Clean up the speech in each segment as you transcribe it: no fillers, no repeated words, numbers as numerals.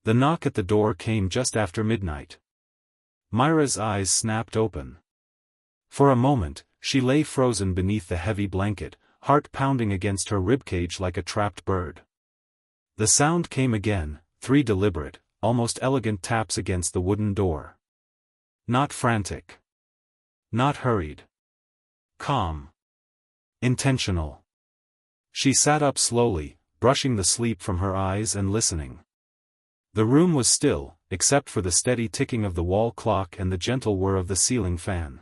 The knock at the door came just after midnight. Myra's eyes snapped open. For a moment, she lay frozen beneath the heavy blanket, heart pounding against her ribcage like a trapped bird. The sound came again, 3 deliberate, almost elegant taps against the wooden door. Not frantic. Not hurried. Calm. Intentional. She sat up slowly, brushing the sleep from her eyes and listening. The room was still, except for the steady ticking of the wall clock and the gentle whir of the ceiling fan.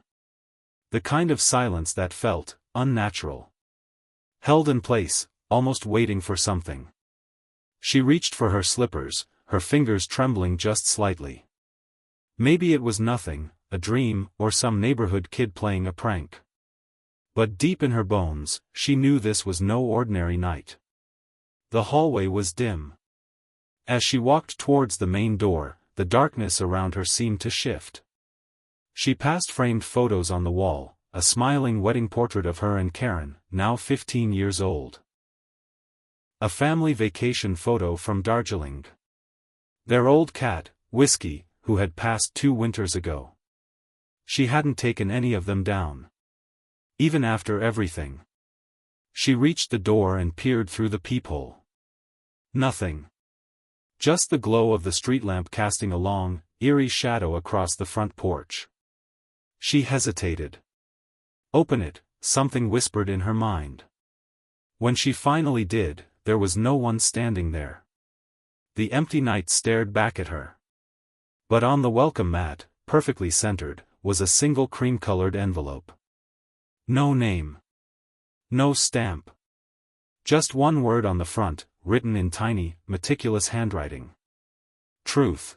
The kind of silence that felt unnatural. Held in place, almost waiting for something. She reached for her slippers, her fingers trembling just slightly. Maybe it was nothing, a dream, or some neighborhood kid playing a prank. But deep in her bones, she knew this was no ordinary night. The hallway was dim. As she walked towards the main door, the darkness around her seemed to shift. She passed framed photos on the wall, a smiling wedding portrait of her and Karen, now 15 years old. A family vacation photo from Darjeeling. Their old cat, Whiskey, who had passed 2 winters ago. She hadn't taken any of them down. Even after everything. She reached the door and peered through the peephole. Nothing. Just the glow of the street lamp casting a long, eerie shadow across the front porch. She hesitated. Open it, something whispered in her mind. When she finally did, there was no one standing there. The empty night stared back at her. But on the welcome mat, perfectly centered, was a single cream-colored envelope. No name. No stamp. Just one word on the front, written in tiny, meticulous handwriting. Truth.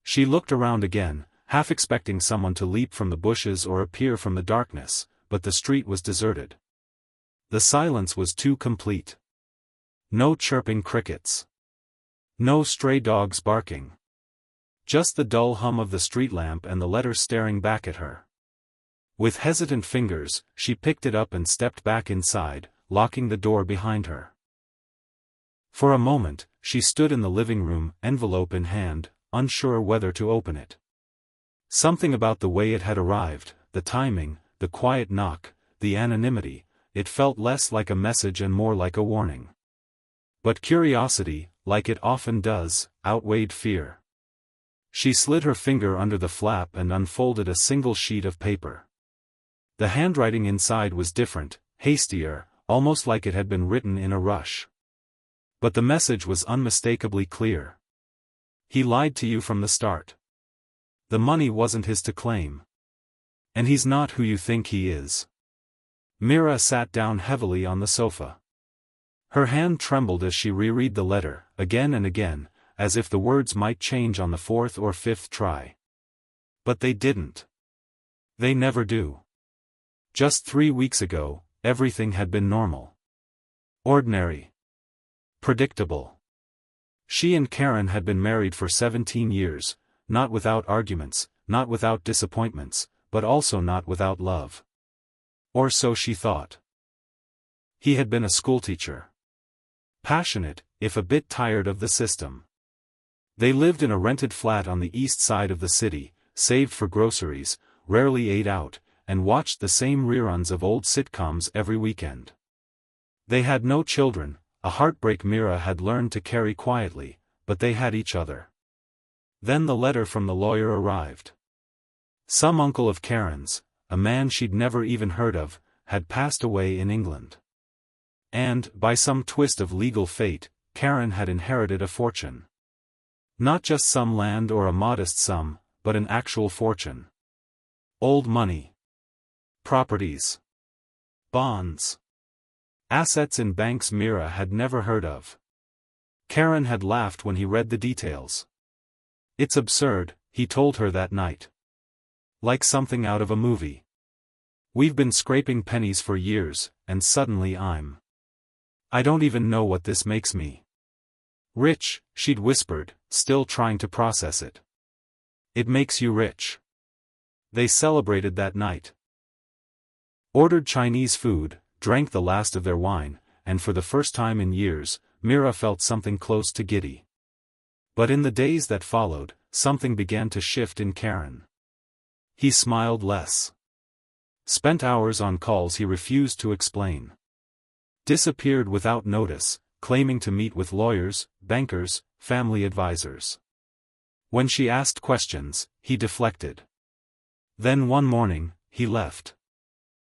She looked around again, half expecting someone to leap from the bushes or appear from the darkness, but the street was deserted. The silence was too complete. No chirping crickets. No stray dogs barking. Just the dull hum of the street lamp and the letter staring back at her. With hesitant fingers, she picked it up and stepped back inside, locking the door behind her. For a moment, she stood in the living room, envelope in hand, unsure whether to open it. Something about the way it had arrived, the timing, the quiet knock, the anonymity, it felt less like a message and more like a warning. But curiosity, like it often does, outweighed fear. She slid her finger under the flap and unfolded a single sheet of paper. The handwriting inside was different, hastier, almost like it had been written in a rush. But the message was unmistakably clear. He lied to you from the start. The money wasn't his to claim. And he's not who you think he is. Mira sat down heavily on the sofa. Her hand trembled as she reread the letter, again and again, as if the words might change on the 4th or 5th try. But they didn't. They never do. Just 3 weeks ago, everything had been normal. Ordinary. Predictable. She and Karen had been married for 17 years, not without arguments, not without disappointments, but also not without love. Or so she thought. He had been a schoolteacher. Passionate, if a bit tired of the system. They lived in a rented flat on the east side of the city, saved for groceries, rarely ate out, and watched the same reruns of old sitcoms every weekend. They had no children, a heartbreak Mira had learned to carry quietly, but they had each other. Then the letter from the lawyer arrived. Some uncle of Karen's, a man she'd never even heard of, had passed away in England. And, by some twist of legal fate, Karen had inherited a fortune. Not just some land or a modest sum, but an actual fortune. Old money. Properties. Bonds. Assets in banks Mira had never heard of. Karen had laughed when he read the details. It's absurd, he told her that night. Like something out of a movie. We've been scraping pennies for years, and suddenly I don't even know what this makes me. Rich, she'd whispered, still trying to process it. It makes you rich. They celebrated that night. Ordered Chinese food, drank the last of their wine, and for the first time in years, Mira felt something close to giddy. But in the days that followed, something began to shift in Karen. He smiled less. Spent hours on calls he refused to explain. Disappeared without notice, claiming to meet with lawyers, bankers, family advisors. When she asked questions, he deflected. Then one morning, he left.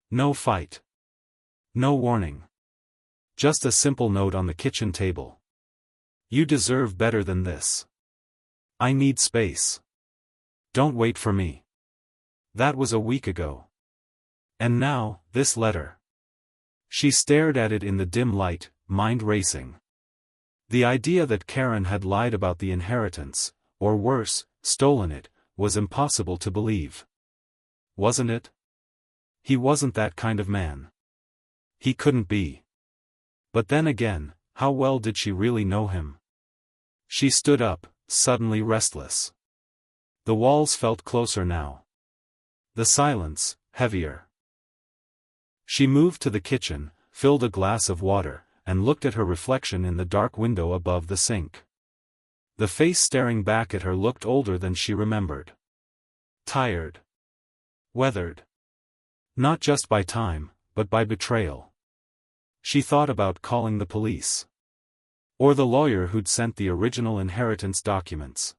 No fight. No warning. Just a simple note on the kitchen table. You deserve better than this. I need space. Don't wait for me. That was a week ago. And now, this letter. She stared at it in the dim light, mind racing. The idea that Karen had lied about the inheritance, or worse, stolen it, was impossible to believe. Wasn't it? He wasn't that kind of man. He couldn't be. But then again, how well did she really know him? She stood up, suddenly restless. The walls felt closer now. The silence, heavier. She moved to the kitchen, filled a glass of water, and looked at her reflection in the dark window above the sink. The face staring back at her looked older than she remembered. Tired. Weathered. Not just by time, but by betrayal. She thought about calling the police. Or the lawyer who'd sent the original inheritance documents.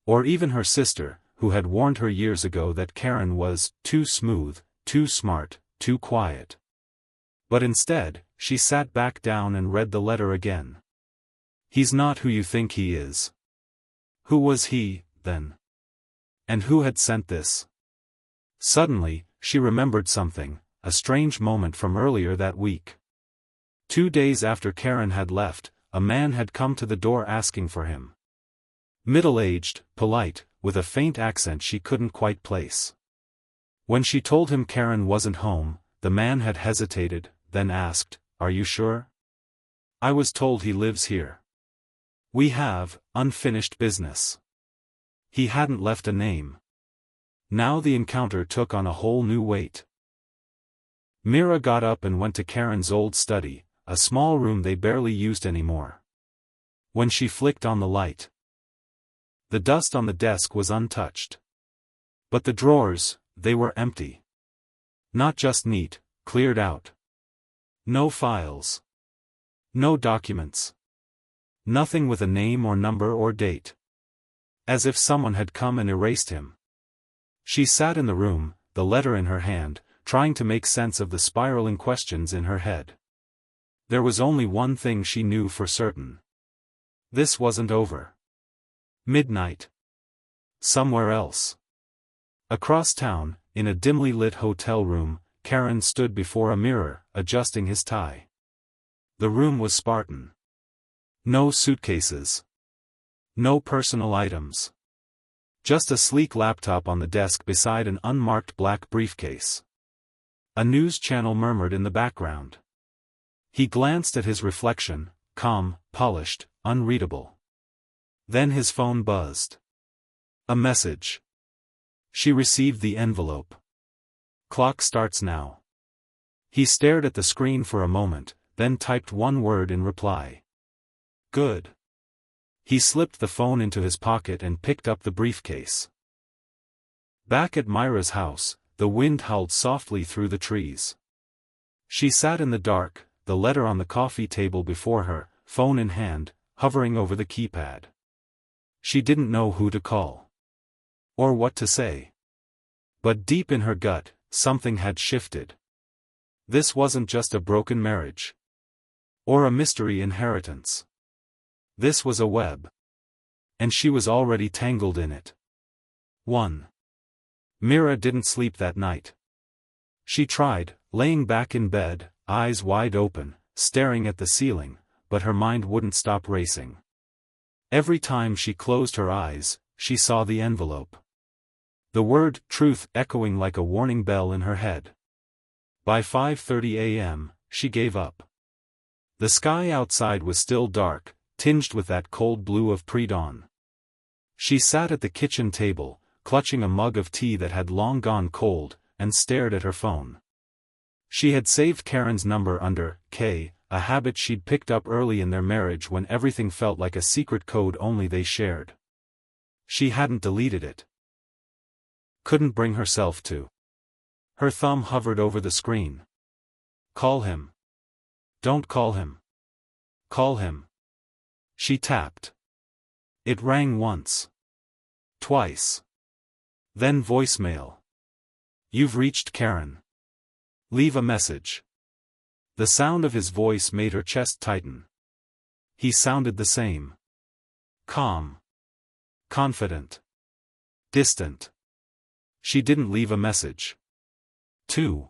Or even her sister, who had warned her years ago that Karen was too smooth, too smart, too quiet. But instead, she sat back down and read the letter again. He's not who you think he is. Who was he, then? And who had sent this? Suddenly, she remembered something, a strange moment from earlier that week. 2 days after Karen had left, a man had come to the door asking for him. Middle-aged, polite, with a faint accent she couldn't quite place. When she told him Karen wasn't home, the man had hesitated, then asked, "Are you sure?" "I was told he lives here. We have unfinished business." He hadn't left a name. Now the encounter took on a whole new weight. Mira got up and went to Karen's old study, a small room they barely used anymore. When she flicked on the light, the dust on the desk was untouched. But the drawers, they were empty. Not just neat, cleared out. No files. No documents. Nothing with a name or number or date. As if someone had come and erased him. She sat in the room, the letter in her hand, trying to make sense of the spiraling questions in her head. There was only one thing she knew for certain. This wasn't over. Midnight. Somewhere else. Across town, in a dimly lit hotel room, Karen stood before a mirror, adjusting his tie. The room was Spartan. No suitcases. No personal items. Just a sleek laptop on the desk beside an unmarked black briefcase. A news channel murmured in the background. He glanced at his reflection, calm, polished, unreadable. Then his phone buzzed. A message. She received the envelope. Clock starts now. He stared at the screen for a moment, then typed one word in reply. Good. He slipped the phone into his pocket and picked up the briefcase. Back at Myra's house, the wind howled softly through the trees. She sat in the dark, the letter on the coffee table before her, phone in hand, hovering over the keypad. She didn't know who to call. Or what to say. But deep in her gut, something had shifted. This wasn't just a broken marriage. Or a mystery inheritance. This was a web. And she was already tangled in it. 1. Mira didn't sleep that night. She tried, laying back in bed, eyes wide open, staring at the ceiling, but her mind wouldn't stop racing. Every time she closed her eyes, she saw the envelope. The word truth echoing like a warning bell in her head. By 5:30 a.m., she gave up. The sky outside was still dark, tinged with that cold blue of pre-dawn. She sat at the kitchen table, clutching a mug of tea that had long gone cold, and stared at her phone. She had saved Karen's number under K, a habit she'd picked up early in their marriage when everything felt like a secret code only they shared. She hadn't deleted it. Couldn't bring herself to. Her thumb hovered over the screen. Call him. Don't call him. Call him. She tapped. It rang once. Twice. Then voicemail. You've reached Karen. Leave a message. The sound of his voice made her chest tighten. He sounded the same. Calm. Confident. Distant. She didn't leave a message. 2.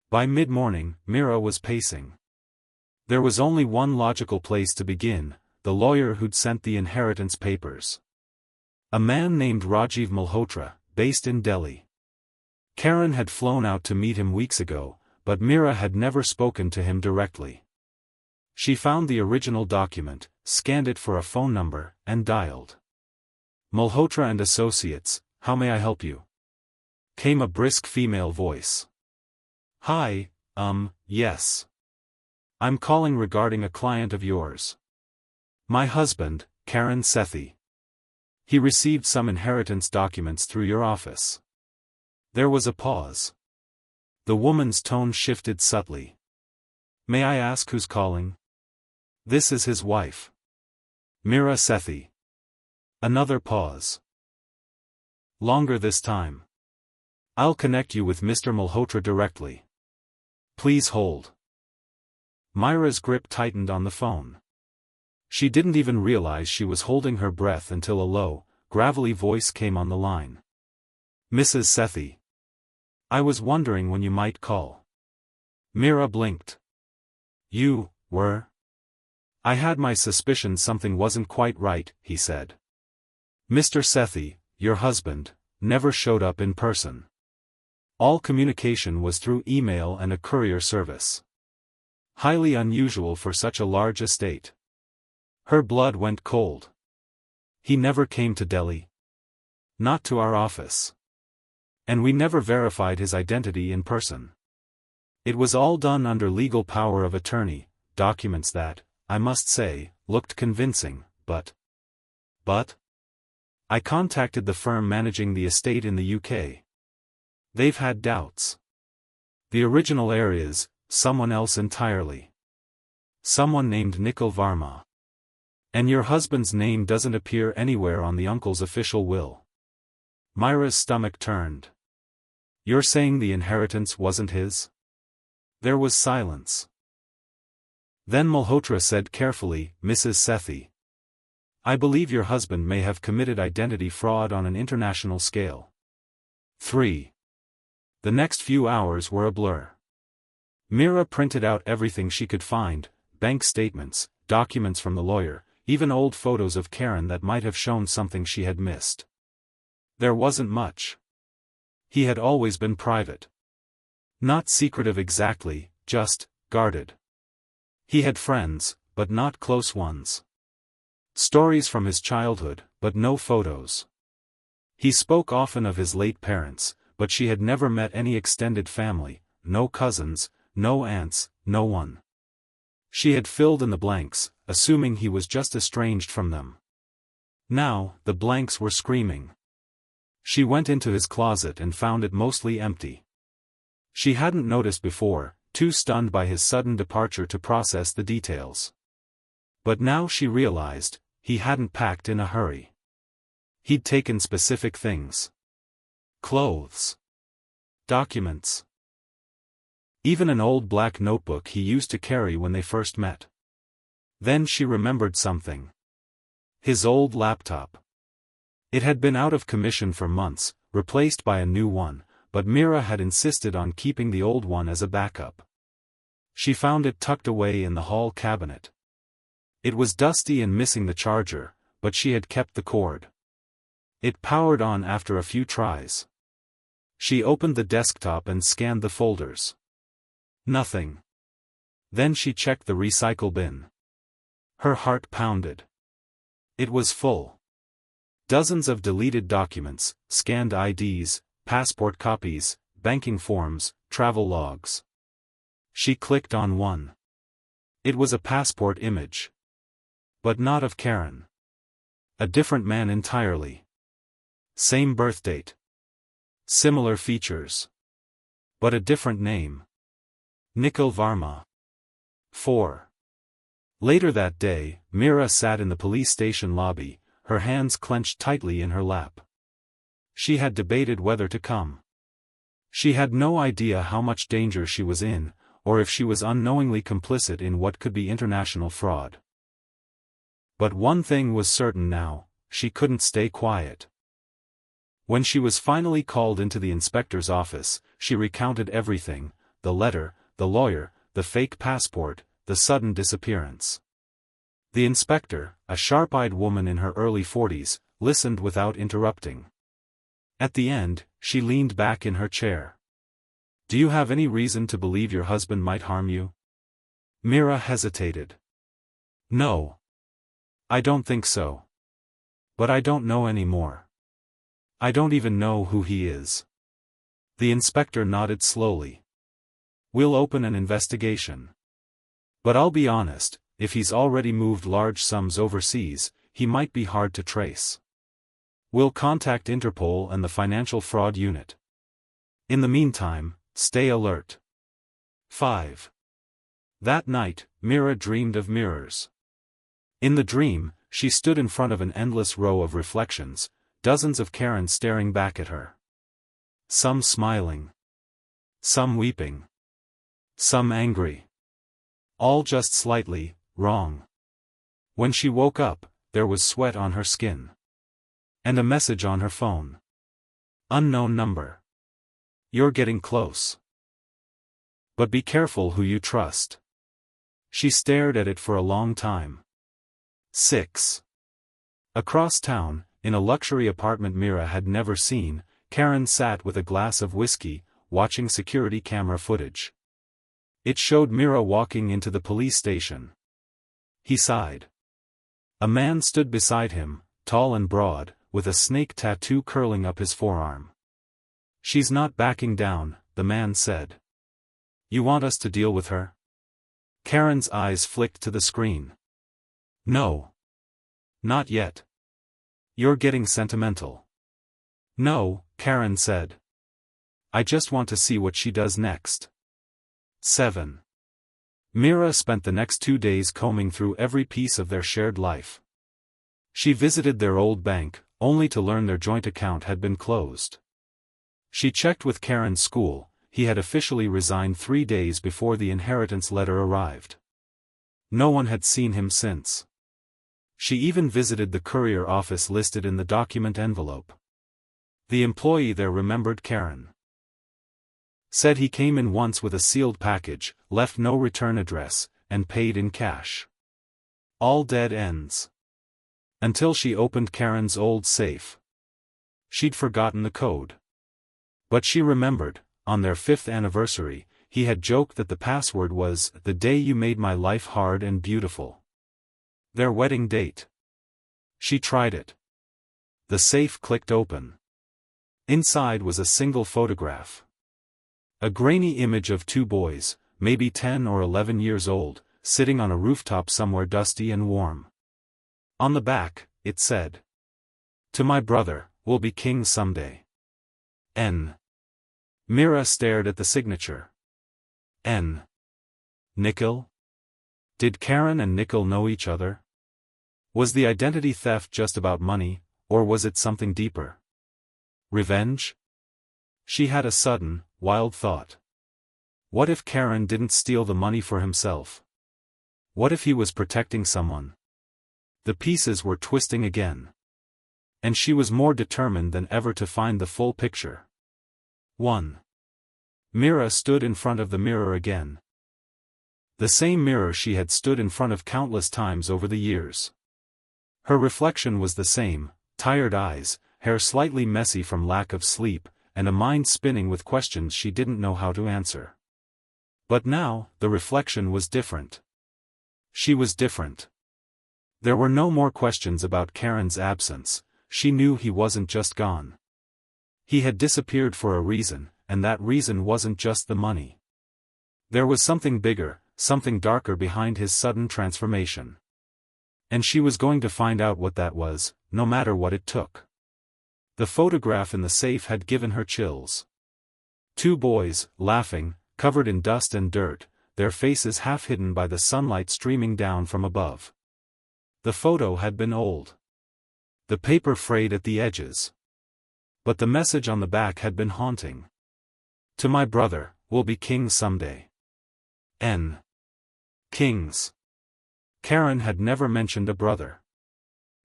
By mid-morning, Mira was pacing. There was only one logical place to begin, the lawyer who'd sent the inheritance papers. A man named Rajiv Malhotra, based in Delhi. Karen had flown out to meet him weeks ago, but Mira had never spoken to him directly. She found the original document, scanned it for a phone number, and dialed. Malhotra and Associates, how may I help you? Came a brisk female voice. Hi, yes. I'm calling regarding a client of yours. My husband, Karan Sethi. He received some inheritance documents through your office. There was a pause. The woman's tone shifted subtly. May I ask who's calling? This is his wife. Mira Sethi. Another pause. Longer this time. I'll connect you with Mr. Malhotra directly. Please hold. Myra's grip tightened on the phone. She didn't even realize she was holding her breath until a low, gravelly voice came on the line. Mrs. Sethi. I was wondering when you might call. Mira blinked. You were? I had my suspicions something wasn't quite right, he said. Mr. Sethi, your husband, never showed up in person. All communication was through email and a courier service. Highly unusual for such a large estate. Her blood went cold. He never came to Delhi. Not to our office. And we never verified his identity in person. It was all done under legal power of attorney, documents that, I must say, looked convincing, but... I contacted the firm managing the estate in the UK. They've had doubts. The original heir is someone else entirely. Someone named Nikhil Varma. And your husband's name doesn't appear anywhere on the uncle's official will. Myra's stomach turned. You're saying the inheritance wasn't his? There was silence. Then Malhotra said carefully, Mrs. Sethi. I believe your husband may have committed identity fraud on an international scale. 3. The next few hours were a blur. Mira printed out everything she could find, bank statements, documents from the lawyer, even old photos of Karen that might have shown something she had missed. There wasn't much. He had always been private. Not secretive exactly, just guarded. He had friends, but not close ones. Stories from his childhood, but no photos. He spoke often of his late parents, but she had never met any extended family, no cousins, no aunts, no one. She had filled in the blanks, assuming he was just estranged from them. Now, the blanks were screaming. She went into his closet and found it mostly empty. She hadn't noticed before, too stunned by his sudden departure to process the details. But now she realized, he hadn't packed in a hurry. He'd taken specific things. Clothes. Documents. Even an old black notebook he used to carry when they first met. Then she remembered something. His old laptop. It had been out of commission for months, replaced by a new one, but Mira had insisted on keeping the old one as a backup. She found it tucked away in the hall cabinet. It was dusty and missing the charger, but she had kept the cord. It powered on after a few tries. She opened the desktop and scanned the folders. Nothing. Then she checked the recycle bin. Her heart pounded. It was full. Dozens of deleted documents, scanned IDs, passport copies, banking forms, travel logs. She clicked on one. It was a passport image. But not of Karen. A different man entirely. Same birthdate. Similar features. But a different name. Nikhil Varma. 4. Later that day, Meera sat in the police station lobby, her hands clenched tightly in her lap. She had debated whether to come. She had no idea how much danger she was in, or if she was unknowingly complicit in what could be international fraud. But one thing was certain now, she couldn't stay quiet. When she was finally called into the inspector's office, she recounted everything: the letter, the lawyer, the fake passport, the sudden disappearance. The inspector, a sharp-eyed woman in her early 40s, listened without interrupting. At the end, she leaned back in her chair. "Do you have any reason to believe your husband might harm you?" Meera hesitated. "No. I don't think so. But I don't know any more. I don't even know who he is." The inspector nodded slowly. "We'll open an investigation. But I'll be honest, if he's already moved large sums overseas, he might be hard to trace. We'll contact Interpol and the Financial Fraud Unit. In the meantime, stay alert." 5. That night, Meera dreamed of mirrors. In the dream, she stood in front of an endless row of reflections, dozens of Karen staring back at her. Some smiling. Some weeping. Some angry. All just slightly wrong. When she woke up, there was sweat on her skin. And a message on her phone. Unknown number. "You're getting close. But be careful who you trust." She stared at it for a long time. 6. Across town, in a luxury apartment Meera had never seen, Karen sat with a glass of whiskey, watching security camera footage. It showed Meera walking into the police station. He sighed. A man stood beside him, tall and broad, with a snake tattoo curling up his forearm. "She's not backing down," the man said. "You want us to deal with her?" Karen's eyes flicked to the screen. "No. Not yet. You're getting sentimental." "No," Karen said. "I just want to see what she does next." 7. Meera spent the next 2 days combing through every piece of their shared life. She visited their old bank, only to learn their joint account had been closed. She checked with Karen's school. He had officially resigned 3 days before the inheritance letter arrived. No one had seen him since. She even visited the courier office listed in the document envelope. The employee there remembered Karen. Said he came in once with a sealed package, left no return address, and paid in cash. All dead ends. Until she opened Karen's old safe. She'd forgotten the code. But she remembered, on their 5th anniversary, he had joked that the password was, "The day you made my life hard and beautiful." Their wedding date. She tried it. The safe clicked open. Inside was a single photograph. A grainy image of 2 boys, maybe 10 or 11 years old, sitting on a rooftop somewhere dusty and warm. On the back, it said, "To my brother, we'll be kings someday. N." Meera stared at the signature. N. Nikhil? Did Karen and Nikhil know each other? Was the identity theft just about money, or was it something deeper? Revenge? She had a sudden, wild thought. What if Karen didn't steal the money for himself? What if he was protecting someone? The pieces were twisting again. And she was more determined than ever to find the full picture. 1. Meera stood in front of the mirror again. The same mirror she had stood in front of countless times over the years. Her reflection was the same: tired eyes, hair slightly messy from lack of sleep, and a mind spinning with questions she didn't know how to answer. But now, the reflection was different. She was different. There were no more questions about Karen's absence. She knew he wasn't just gone. He had disappeared for a reason, and that reason wasn't just the money. There was something bigger, something darker behind his sudden transformation. And she was going to find out what that was, no matter what it took. The photograph in the safe had given her chills. Two boys, laughing, covered in dust and dirt, their faces half hidden by the sunlight streaming down from above. The photo had been old. The paper frayed at the edges. But the message on the back had been haunting. To my brother, we'll be kings someday. N. Kings. Karen had never mentioned a brother.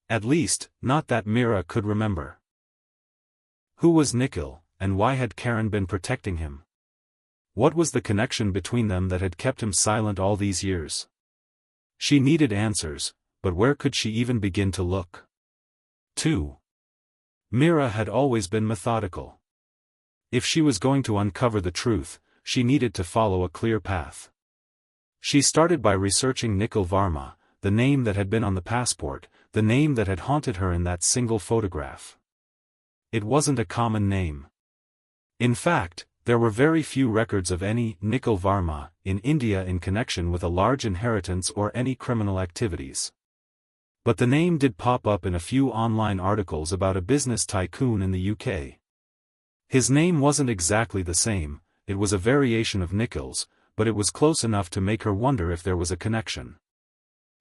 At least, not that Mira could remember. Who was Nikhil, and why had Karen been protecting him? What was the connection between them that had kept him silent all these years? She needed answers, but where could she even begin to look? 2. Mira had always been methodical. If she was going to uncover the truth, she needed to follow a clear path. She started by researching Nikhil Varma, the name that had been on the passport, the name that had haunted her in that single photograph. It wasn't a common name. In fact, there were very few records of any Nikhil Varma in India in connection with a large inheritance or any criminal activities. But the name did pop up in a few online articles about a business tycoon in the UK. His name wasn't exactly the same, it was a variation of Nikhil's, but it was close enough to make her wonder if there was a connection.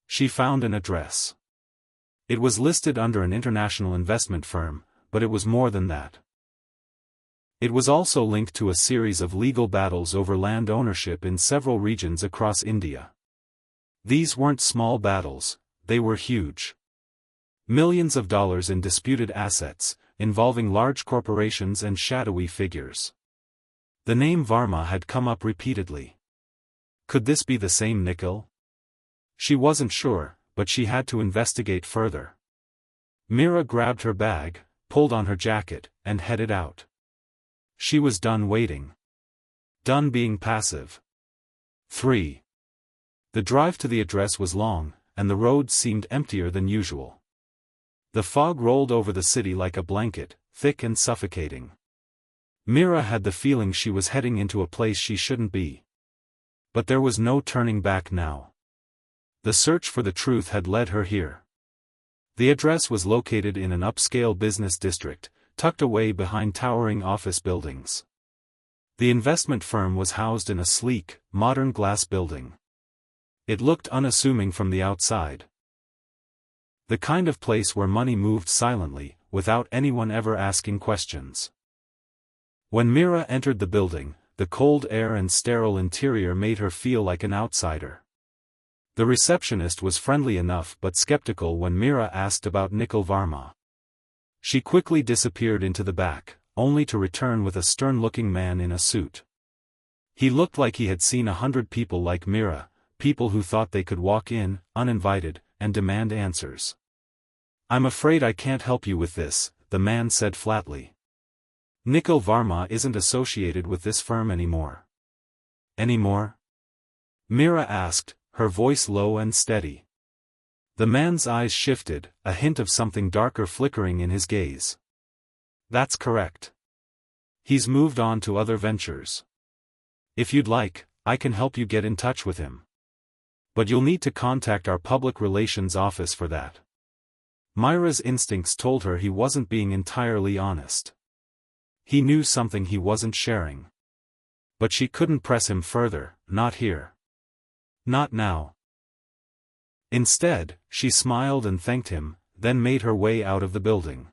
She found an address. It was listed under an international investment firm, but it was more than that. It was also linked to a series of legal battles over land ownership in several regions across India. These weren't small battles, they were huge. Millions of dollars in disputed assets, involving large corporations and shadowy figures. The name Varma had come up repeatedly. Could this be the same Nikhil? She wasn't sure, but she had to investigate further. Mira grabbed her bag, pulled on her jacket, and headed out. She was done waiting. Done being passive. 3. The drive to the address was long, and the road seemed emptier than usual. The fog rolled over the city like a blanket, thick and suffocating. Mira had the feeling she was heading into a place she shouldn't be. But there was no turning back now. The search for the truth had led her here. The address was located in an upscale business district, tucked away behind towering office buildings. The investment firm was housed in a sleek, modern glass building. It looked unassuming from the outside. The kind of place where money moved silently, without anyone ever asking questions. When Mira entered the building, the cold air and sterile interior made her feel like an outsider. The receptionist was friendly enough but skeptical when Mira asked about Nikhil Varma. She quickly disappeared into the back, only to return with a stern-looking man in a suit. He looked like he had seen 100 people like Mira, people who thought they could walk in, uninvited, and demand answers. "I'm afraid I can't help you with this," the man said flatly. "Nikhil Varma isn't associated with this firm anymore." "Anymore?" Mira asked, her voice low and steady. The man's eyes shifted, a hint of something darker flickering in his gaze. "That's correct. He's moved on to other ventures. If you'd like, I can help you get in touch with him. But you'll need to contact our public relations office for that." Myra's instincts told her he wasn't being entirely honest. He knew something he wasn't sharing. But she couldn't press him further, not here. Not now. Instead, she smiled and thanked him, then made her way out of the building.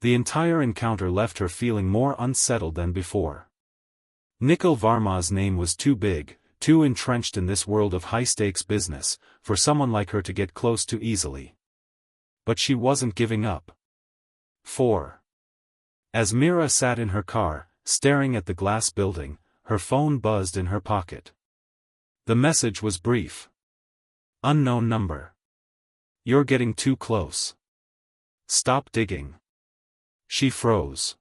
The entire encounter left her feeling more unsettled than before. Nikhil Varma's name was too big, too entrenched in this world of high-stakes business, for someone like her to get close to easily. But she wasn't giving up. 4. As Mira sat in her car, staring at the glass building, her phone buzzed in her pocket. The message was brief. "Unknown number. You're getting too close. Stop digging." She froze.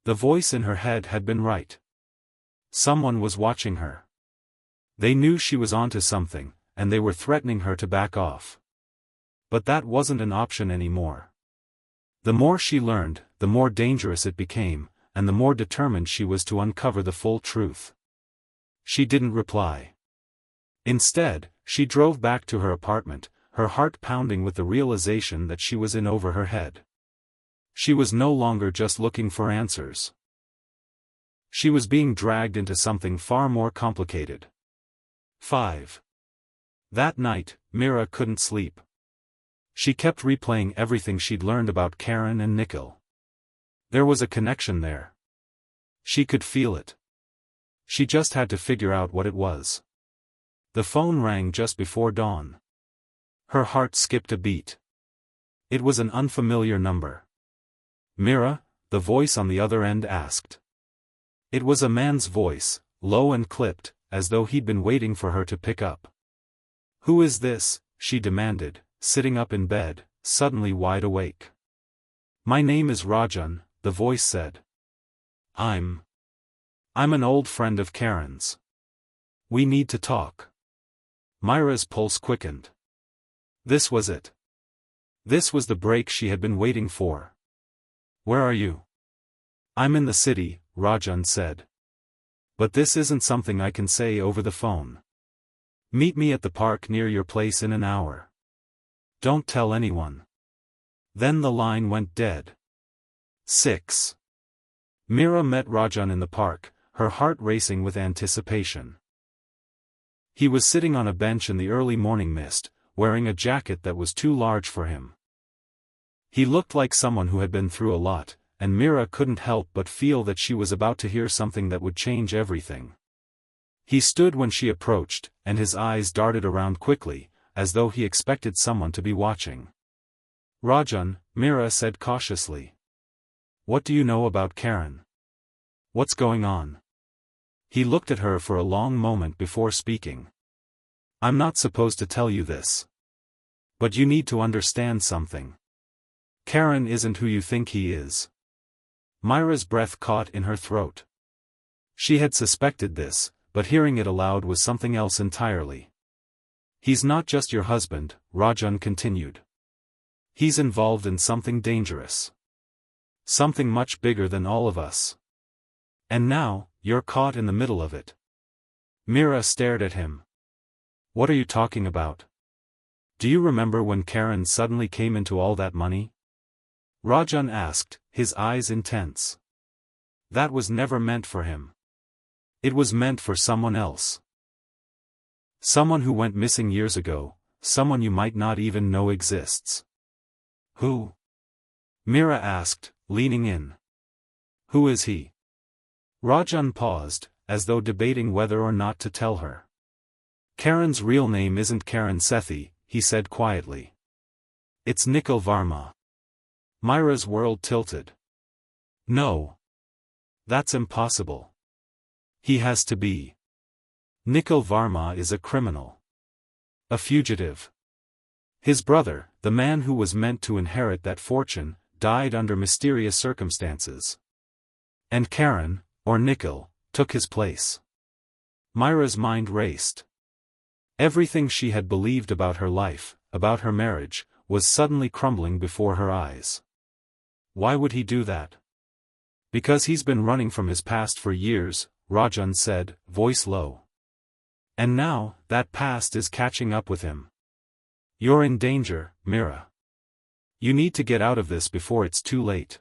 The voice in her head had been right. Someone was watching her. They knew she was onto something, and they were threatening her to back off. But that wasn't an option anymore. The more she learned, the more dangerous it became, and the more determined she was to uncover the full truth. She didn't reply. Instead, she drove back to her apartment, her heart pounding with the realization that she was in over her head. She was no longer just looking for answers. She was being dragged into something far more complicated. 5. That night, Mira couldn't sleep. She kept replaying everything she'd learned about Karen and Nickel. There was a connection there. She could feel it. She just had to figure out what it was. The phone rang just before dawn. Her heart skipped a beat. It was an unfamiliar number. "Mira?" the voice on the other end asked. It was a man's voice, low and clipped, as though he'd been waiting for her to pick up. "Who is this?" she demanded, sitting up in bed, suddenly wide awake. "My name is Rajan," the voice said. I'm an old friend of Karen's. We need to talk." Myra's pulse quickened. This was it. This was the break she had been waiting for. "Where are you?" "I'm in the city," Rajan said. "But this isn't something I can say over the phone. Meet me at the park near your place in an hour. Don't tell anyone." Then the line went dead. 6. Mira met Rajan in the park, her heart racing with anticipation. He was sitting on a bench in the early morning mist, wearing a jacket that was too large for him. He looked like someone who had been through a lot, and Mira couldn't help but feel that she was about to hear something that would change everything. He stood when she approached, and his eyes darted around quickly, as though he expected someone to be watching. "Rajan," Mira said cautiously. "What do you know about Karen? What's going on?" He looked at her for a long moment before speaking. "I'm not supposed to tell you this. But you need to understand something. Karen isn't who you think he is." Myra's breath caught in her throat. She had suspected this, but hearing it aloud was something else entirely. "He's not just your husband," Rajan continued. "He's involved in something dangerous. Something much bigger than all of us. And now, you're caught in the middle of it." Mira stared at him. "What are you talking about? Do you remember when Karen suddenly came into all that money?" Rajan asked, his eyes intense. "That was never meant for him. It was meant for someone else. Someone who went missing years ago, someone you might not even know exists." "Who?" Mira asked, leaning in. "Who is he?" Rajan paused, as though debating whether or not to tell her. "Karen's real name isn't Karen Sethi," he said quietly. "It's Nikhil Varma." Myra's world tilted. "No. That's impossible. He has to be. Nikhil Varma is a criminal. A fugitive. His brother, the man who was meant to inherit that fortune, died under mysterious circumstances. And Karen, or Nikhil, took his place." Myra's mind raced. Everything she had believed about her life, about her marriage, was suddenly crumbling before her eyes. "Why would he do that?" "Because he's been running from his past for years," Rajan said, voice low. "And now, that past is catching up with him. You're in danger, Mira. You need to get out of this before it's too late."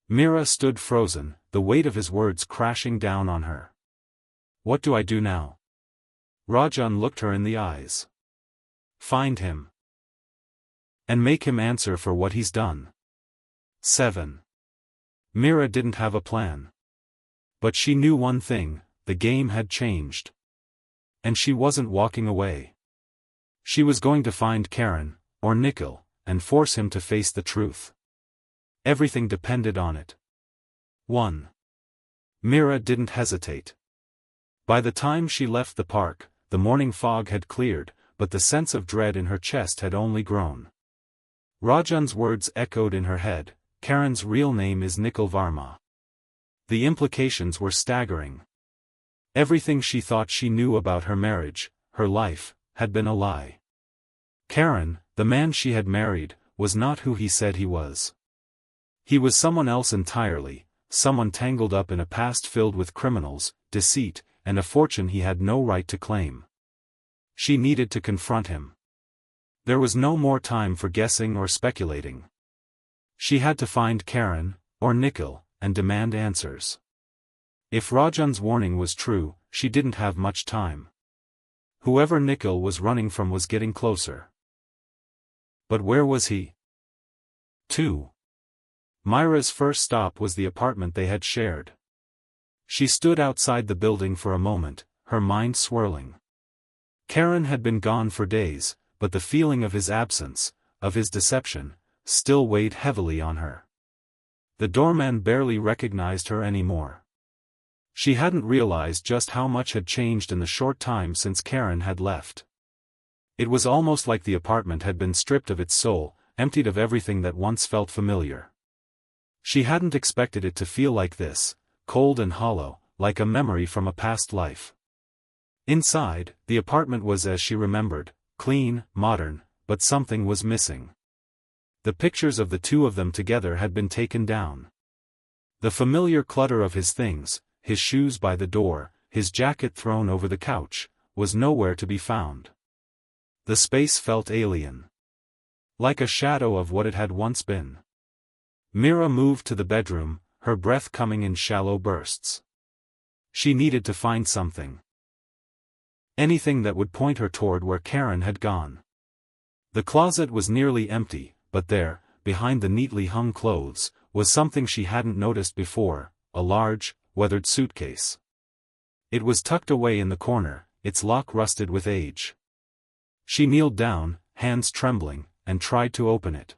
Mira stood frozen, the weight of his words crashing down on her. "What do I do now?" Rajan looked her in the eyes. "Find him. And make him answer for what he's done." 7. Mira didn't have a plan. But she knew one thing: the game had changed. And she wasn't walking away. She was going to find Karen, or Nikhil, and force him to face the truth. Everything depended on it. 1. Mira didn't hesitate. By the time she left the park, the morning fog had cleared, but the sense of dread in her chest had only grown. Rajan's words echoed in her head: Karen's real name is Nikhil Varma. The implications were staggering. Everything she thought she knew about her marriage, her life, had been a lie. Karen, the man she had married, was not who he said he was. He was someone else entirely, someone tangled up in a past filled with criminals, deceit, and a fortune he had no right to claim. She needed to confront him. There was no more time for guessing or speculating. She had to find Karen, or Nikhil, and demand answers. If Rajan's warning was true, she didn't have much time. Whoever Nikhil was running from was getting closer. But where was he? 2. Myra's first stop was the apartment they had shared. She stood outside the building for a moment, her mind swirling. Karen had been gone for days, but the feeling of his absence, of his deception, still weighed heavily on her. The doorman barely recognized her anymore. She hadn't realized just how much had changed in the short time since Karen had left. It was almost like the apartment had been stripped of its soul, emptied of everything that once felt familiar. She hadn't expected it to feel like this, cold and hollow, like a memory from a past life. Inside, the apartment was as she remembered, clean, modern, but something was missing. The pictures of the two of them together had been taken down. The familiar clutter of his things, his shoes by the door, his jacket thrown over the couch, was nowhere to be found. The space felt alien. Like a shadow of what it had once been. Mira moved to the bedroom, her breath coming in shallow bursts. She needed to find something. Anything that would point her toward where Karen had gone. The closet was nearly empty, but there, behind the neatly hung clothes, was something she hadn't noticed before, a large, weathered suitcase. It was tucked away in the corner, its lock rusted with age. She kneeled down, hands trembling, and tried to open it.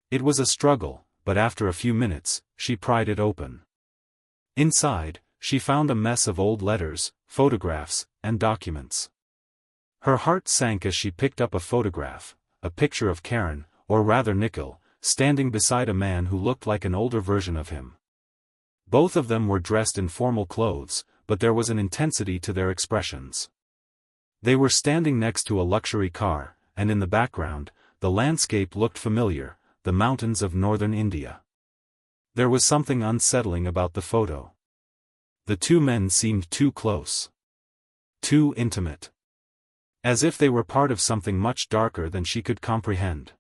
It was a struggle, but after a few minutes, she pried it open. Inside, she found a mess of old letters, photographs, and documents. Her heart sank as she picked up a photograph, a picture of Karen, or rather Nikhil, standing beside a man who looked like an older version of him. Both of them were dressed in formal clothes, but there was an intensity to their expressions. They were standing next to a luxury car, and in the background, the landscape looked familiar, the mountains of northern India. There was something unsettling about the photo. The two men seemed too close. Too intimate. As if they were part of something much darker than she could comprehend.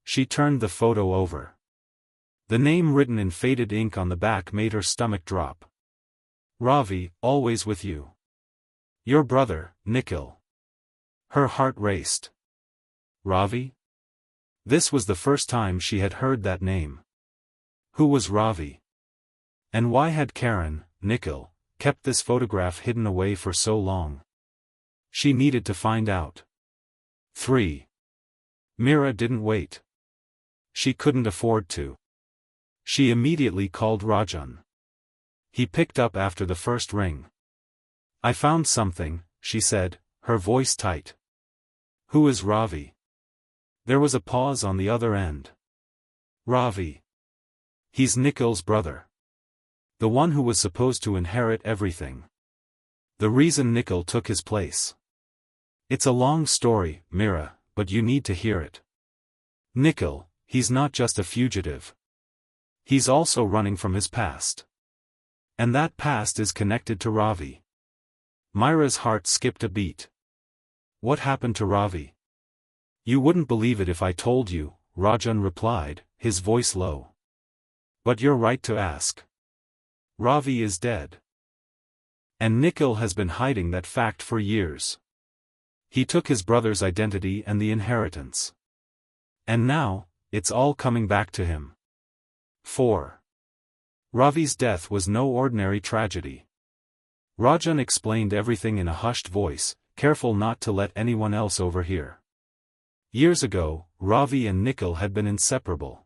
She turned the photo over. The name written in faded ink on the back made her stomach drop. Ravi, always with you. Your brother, Nikhil. Her heart raced. Ravi? This was the first time she had heard that name. Who was Ravi? And why had Karen, Nikhil, kept this photograph hidden away for so long? She needed to find out. 3. Mira didn't wait. She couldn't afford to. She immediately called Rajan. He picked up after the first ring. I found something, she said, her voice tight. Who is Ravi? There was a pause on the other end. Ravi. He's Nikhil's brother. The one who was supposed to inherit everything. The reason Nikhil took his place. It's a long story, Mira, but you need to hear it. Nikhil, he's not just a fugitive. He's also running from his past. And that past is connected to Ravi. Myra's heart skipped a beat. What happened to Ravi? You wouldn't believe it if I told you, Rajan replied, his voice low. But you're right to ask. Ravi is dead. And Nikhil has been hiding that fact for years. He took his brother's identity and the inheritance. And now, it's all coming back to him. 4. Ravi's death was no ordinary tragedy. Rajan explained everything in a hushed voice, careful not to let anyone else overhear. Years ago, Ravi and Nikhil had been inseparable.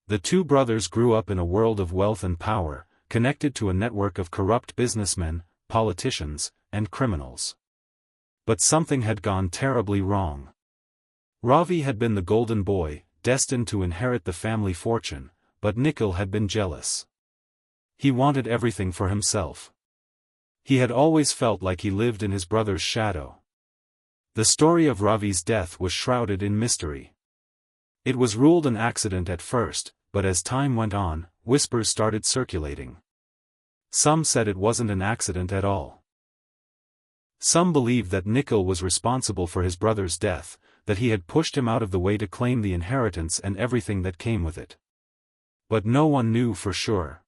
The two brothers grew up in a world of wealth and power, connected to a network of corrupt businessmen, politicians, and criminals. But something had gone terribly wrong. Ravi had been the golden boy, destined to inherit the family fortune, but Nikhil had been jealous. He wanted everything for himself. He had always felt like he lived in his brother's shadow. The story of Ravi's death was shrouded in mystery. It was ruled an accident at first, but as time went on, whispers started circulating. Some said it wasn't an accident at all. Some believed that Nickel was responsible for his brother's death, that he had pushed him out of the way to claim the inheritance and everything that came with it. But no one knew for sure.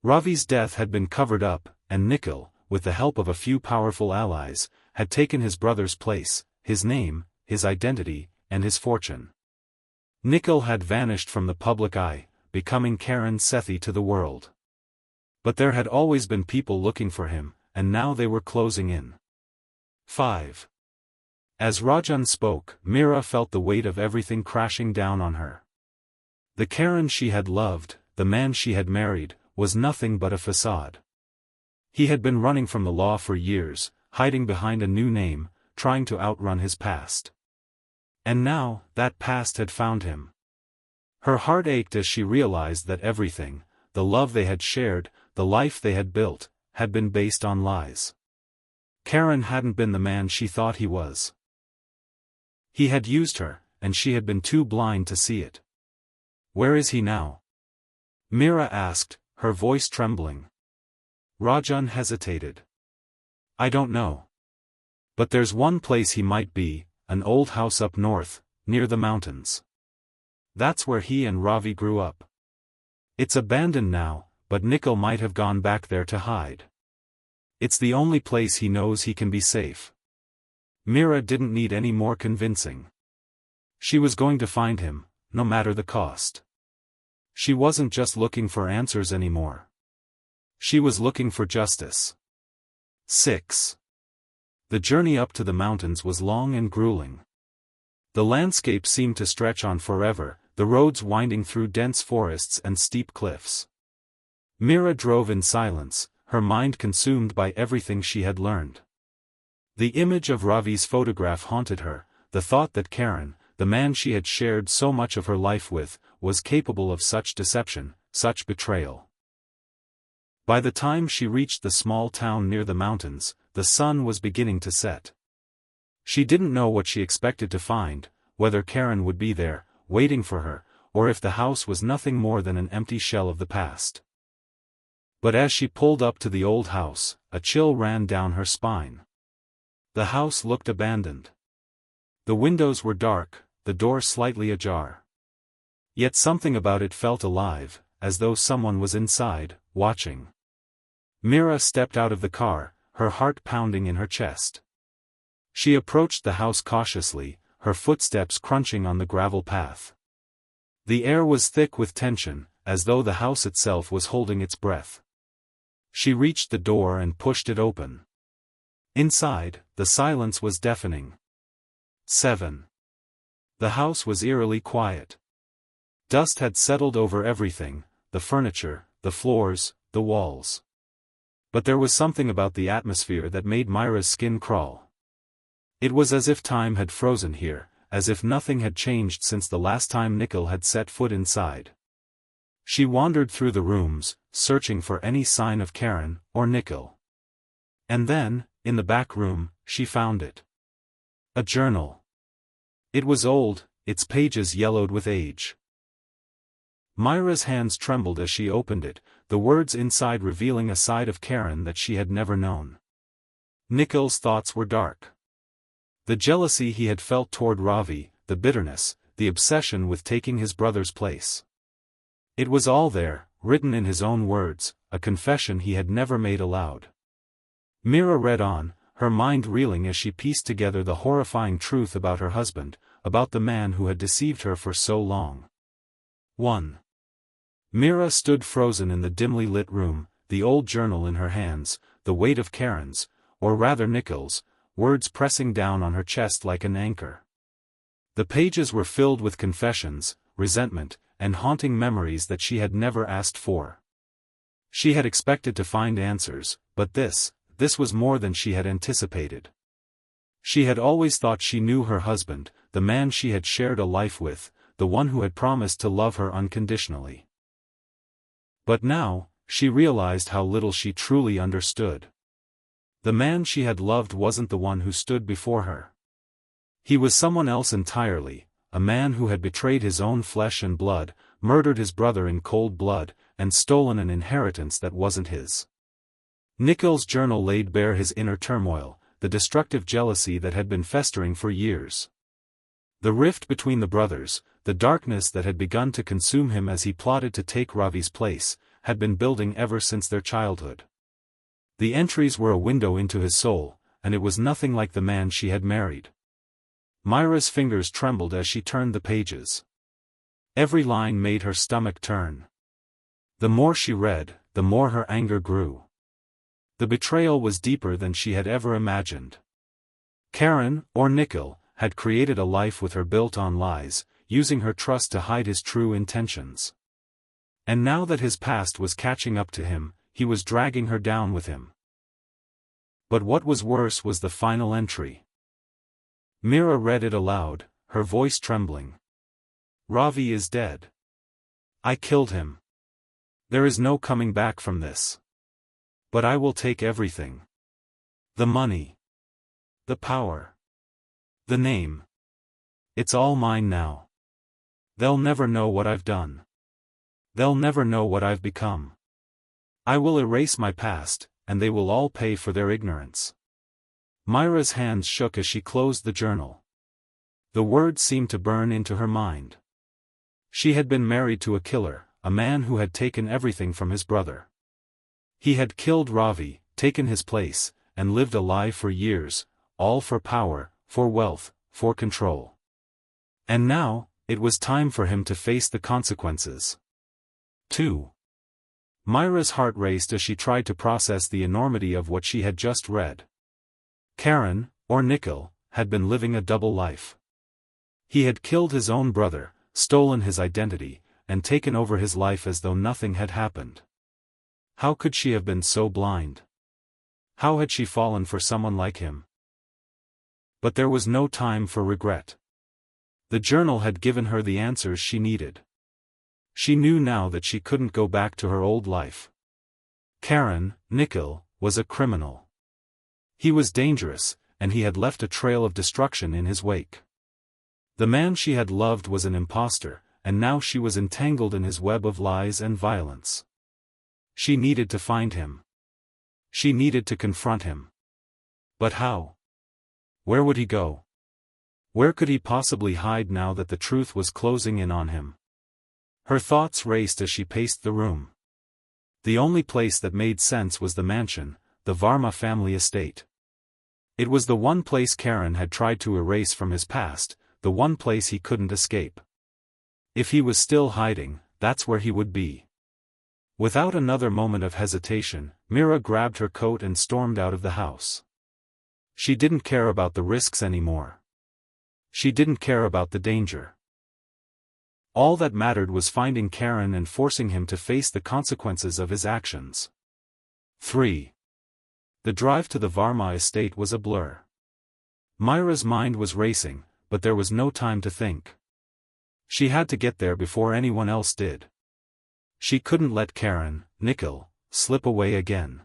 Ravi's death had been covered up, and Nickel, with the help of a few powerful allies, had taken his brother's place, his name, his identity, and his fortune. Nickel had vanished from the public eye, becoming Karen Sethi to the world. But there had always been people looking for him, and now they were closing in. 5. As Rajan spoke, Mira felt the weight of everything crashing down on her. The Karen she had loved, the man she had married, was nothing but a facade. He had been running from the law for years, hiding behind a new name, trying to outrun his past. And now, that past had found him. Her heart ached as she realized that everything, the love they had shared, the life they had built, had been based on lies. Karen hadn't been the man she thought he was. He had used her, and she had been too blind to see it. Where is he now? Mira asked, her voice trembling. Rajan hesitated. I don't know. But there's one place he might be, an old house up north, near the mountains. That's where he and Ravi grew up. It's abandoned now, but Nickel might have gone back there to hide. It's the only place he knows he can be safe. Mira didn't need any more convincing. She was going to find him, no matter the cost. She wasn't just looking for answers anymore. She was looking for justice. 6. The journey up to the mountains was long and grueling. The landscape seemed to stretch on forever, the roads winding through dense forests and steep cliffs. Mira drove in silence, her mind consumed by everything she had learned. The image of Ravi's photograph haunted her, the thought that Karen, the man she had shared so much of her life with, was capable of such deception, such betrayal. By the time she reached the small town near the mountains, the sun was beginning to set. She didn't know what she expected to find, whether Karen would be there, waiting for her, or if the house was nothing more than an empty shell of the past. But as she pulled up to the old house, a chill ran down her spine. The house looked abandoned. The windows were dark, the door slightly ajar. Yet something about it felt alive, as though someone was inside, watching. Mira stepped out of the car, her heart pounding in her chest. She approached the house cautiously, her footsteps crunching on the gravel path. The air was thick with tension, as though the house itself was holding its breath. She reached the door and pushed it open. Inside, the silence was deafening. 7. The house was eerily quiet. Dust had settled over everything, the furniture, the floors, the walls. But there was something about the atmosphere that made Mira's skin crawl. It was as if time had frozen here, as if nothing had changed since the last time Nickel had set foot inside. She wandered through the rooms, searching for any sign of Karen, or Nickel. And then, in the back room, she found it. A journal. It was old, its pages yellowed with age. Mira's hands trembled as she opened it, the words inside revealing a side of Karen that she had never known. Nickel's thoughts were dark. The jealousy he had felt toward Ravi, the bitterness, the obsession with taking his brother's place. It was all there, written in his own words, a confession he had never made aloud. Mira read on, her mind reeling as she pieced together the horrifying truth about her husband, about the man who had deceived her for so long. 1. Mira stood frozen in the dimly lit room, the old journal in her hands, the weight of Karen's, or rather Nickel's, words pressing down on her chest like an anchor. The pages were filled with confessions, resentment, and haunting memories that she had never asked for. She had expected to find answers, but this was more than she had anticipated. She had always thought she knew her husband, the man she had shared a life with, the one who had promised to love her unconditionally. But now, she realized how little she truly understood. The man she had loved wasn't the one who stood before her. He was someone else entirely, a man who had betrayed his own flesh and blood, murdered his brother in cold blood, and stolen an inheritance that wasn't his. Nickel's journal laid bare his inner turmoil, the destructive jealousy that had been festering for years. The rift between the brothers, the darkness that had begun to consume him as he plotted to take Ravi's place, had been building ever since their childhood. The entries were a window into his soul, and it was nothing like the man she had married. Myra's fingers trembled as she turned the pages. Every line made her stomach turn. The more she read, the more her anger grew. The betrayal was deeper than she had ever imagined. Karen, or Nickel, had created a life with her built on lies, using her trust to hide his true intentions. And now that his past was catching up to him, he was dragging her down with him. But what was worse was the final entry. Mira read it aloud, her voice trembling. Ravi is dead. I killed him. There is no coming back from this. But I will take everything. The money. The power. The name. It's all mine now. They'll never know what I've done. They'll never know what I've become. I will erase my past, and they will all pay for their ignorance. Myra's hands shook as she closed the journal. The words seemed to burn into her mind. She had been married to a killer, a man who had taken everything from his brother. He had killed Ravi, taken his place, and lived a lie for years, all for power, for wealth, for control. And now, it was time for him to face the consequences. 2. Myra's heart raced as she tried to process the enormity of what she had just read. Karen, or Nickel, had been living a double life. He had killed his own brother, stolen his identity, and taken over his life as though nothing had happened. How could she have been so blind? How had she fallen for someone like him? But there was no time for regret. The journal had given her the answers she needed. She knew now that she couldn't go back to her old life. Karen, Nickel, was a criminal. He was dangerous, and he had left a trail of destruction in his wake. The man she had loved was an imposter, and now she was entangled in his web of lies and violence. She needed to find him. She needed to confront him. But how? Where would he go? Where could he possibly hide now that the truth was closing in on him? Her thoughts raced as she paced the room. The only place that made sense was the mansion, the Varma family estate. It was the one place Karen had tried to erase from his past, the one place he couldn't escape. If he was still hiding, that's where he would be. Without another moment of hesitation, Mira grabbed her coat and stormed out of the house. She didn't care about the risks anymore. She didn't care about the danger. All that mattered was finding Karen and forcing him to face the consequences of his actions. 3. The drive to the Varma estate was a blur. Myra's mind was racing, but there was no time to think. She had to get there before anyone else did. She couldn't let Karen, Nickel, slip away again.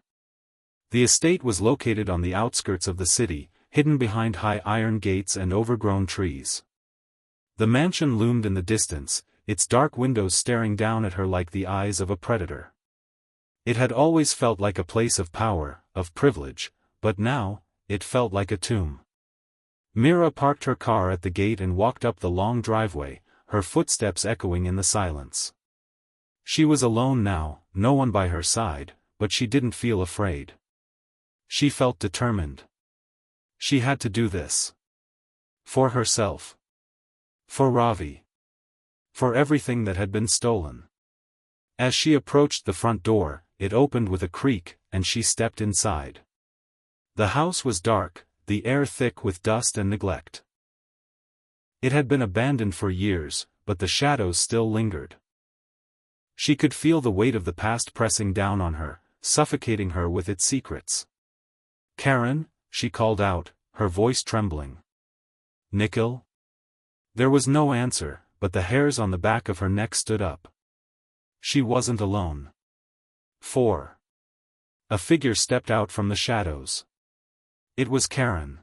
The estate was located on the outskirts of the city, hidden behind high iron gates and overgrown trees. The mansion loomed in the distance, its dark windows staring down at her like the eyes of a predator. It had always felt like a place of power, of privilege, but now, it felt like a tomb. Mira parked her car at the gate and walked up the long driveway, her footsteps echoing in the silence. She was alone now, no one by her side, but she didn't feel afraid. She felt determined. She had to do this. For herself. For Ravi. For everything that had been stolen. As she approached the front door, it opened with a creak, and she stepped inside. The house was dark, the air thick with dust and neglect. It had been abandoned for years, but the shadows still lingered. She could feel the weight of the past pressing down on her, suffocating her with its secrets. Karen, she called out, her voice trembling. Nickel? There was no answer, but the hairs on the back of her neck stood up. She wasn't alone. 4. A figure stepped out from the shadows. It was Karen.